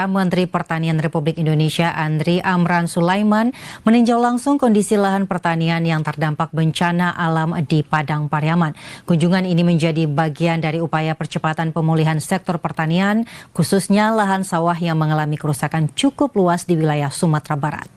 Menteri Pertanian Republik Indonesia Andri Amran Sulaiman meninjau langsung kondisi lahan pertanian yang terdampak bencana alam di Padang Pariaman. Kunjungan ini menjadi bagian dari upaya percepatan pemulihan sektor pertanian, khususnya lahan sawah yang mengalami kerusakan cukup luas di wilayah Sumatera Barat.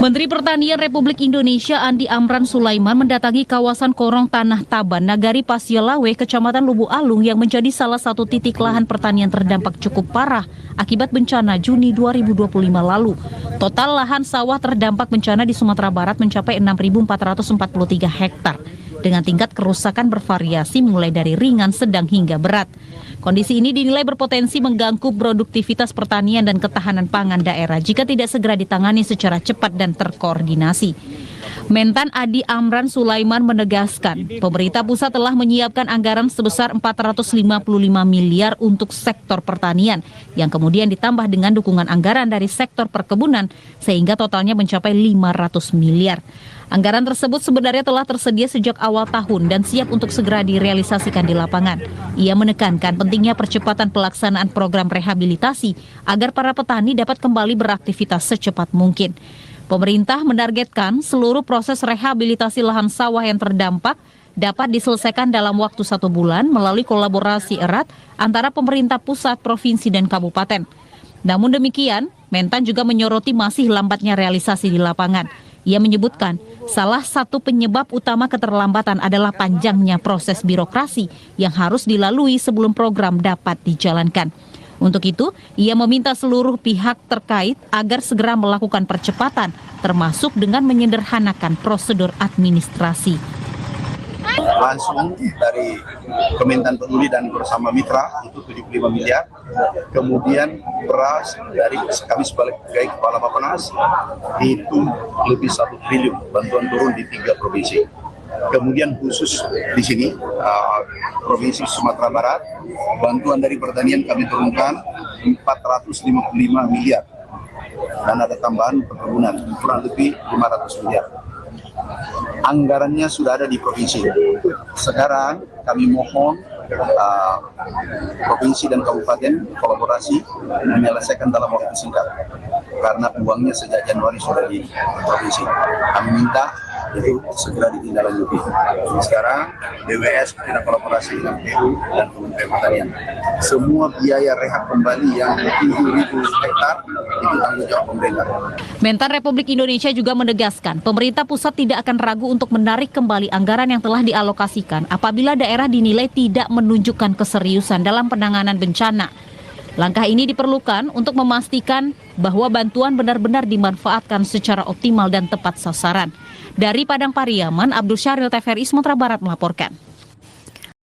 Menteri Pertanian Republik Indonesia Andri Amran Sulaiman mendatangi kawasan Korong Tanah Taban, Nagari Pasialawe, Kecamatan Lubu Alung yang menjadi salah satu titik lahan pertanian terdampak cukup parah akibat bencana Juni 2025 lalu. Total lahan sawah terdampak bencana di Sumatera Barat mencapai 6.443 hektar dengan tingkat kerusakan bervariasi mulai dari ringan, sedang hingga berat. Kondisi ini dinilai berpotensi mengganggu produktivitas pertanian dan ketahanan pangan daerah jika tidak segera ditangani secara cepat dan terkoordinasi. Mentan Andri Amran Sulaiman menegaskan, pemerintah pusat telah menyiapkan anggaran sebesar 455 miliar untuk sektor pertanian, yang kemudian ditambah dengan dukungan anggaran dari sektor perkebunan, sehingga totalnya mencapai 500 miliar. Anggaran tersebut sebenarnya telah tersedia sejak awal tahun dan siap untuk segera direalisasikan di lapangan. Ia menekankan pentingnya percepatan pelaksanaan program rehabilitasi agar para petani dapat kembali beraktivitas secepat mungkin. Pemerintah menargetkan seluruh proses rehabilitasi lahan sawah yang terdampak dapat diselesaikan dalam waktu 1 bulan melalui kolaborasi erat antara pemerintah pusat, provinsi, dan kabupaten. Namun demikian, Mentan juga menyoroti masih lambatnya realisasi di lapangan. Ia menyebutkan salah satu penyebab utama keterlambatan adalah panjangnya proses birokrasi yang harus dilalui sebelum program dapat dijalankan. Untuk itu, ia meminta seluruh pihak terkait agar segera melakukan percepatan, termasuk dengan menyederhanakan prosedur administrasi. Langsung dari Kementan Peduli dan bersama mitra itu 75 miliar. Kemudian beras dari kami sebagai Kepala Bappenas itu lebih 1 triliun bantuan turun di 3 provinsi. Kemudian khusus di sini Provinsi Sumatera Barat, bantuan dari pertanian kami turunkan 455 miliar dan ada tambahan perkebunan kurang lebih 500 miliar. Anggarannya sudah ada di provinsi. Sekarang kami mohon provinsi dan kabupaten kolaborasi menyelesaikan dalam waktu singkat karena uangnya sejak Januari sudah di provinsi. Kami minta itu segera ditindaklanjuti. Sekarang BWS kita kolaborasi dengan PU dan Kementerian Pertanian. Semua biaya rehab kembali yang 7.000 hektar itu tanggung jawab pemerintah. Mentan Republik Indonesia juga menegaskan pemerintah pusat tidak akan ragu untuk menarik kembali anggaran yang telah dialokasikan apabila daerah dinilai tidak menunjukkan keseriusan dalam penanganan bencana. Langkah ini diperlukan untuk memastikan bahwa bantuan benar-benar dimanfaatkan secara optimal dan tepat sasaran. Dari Padang Pariaman, Abdul Syaril, TVRI Sumatera Barat melaporkan.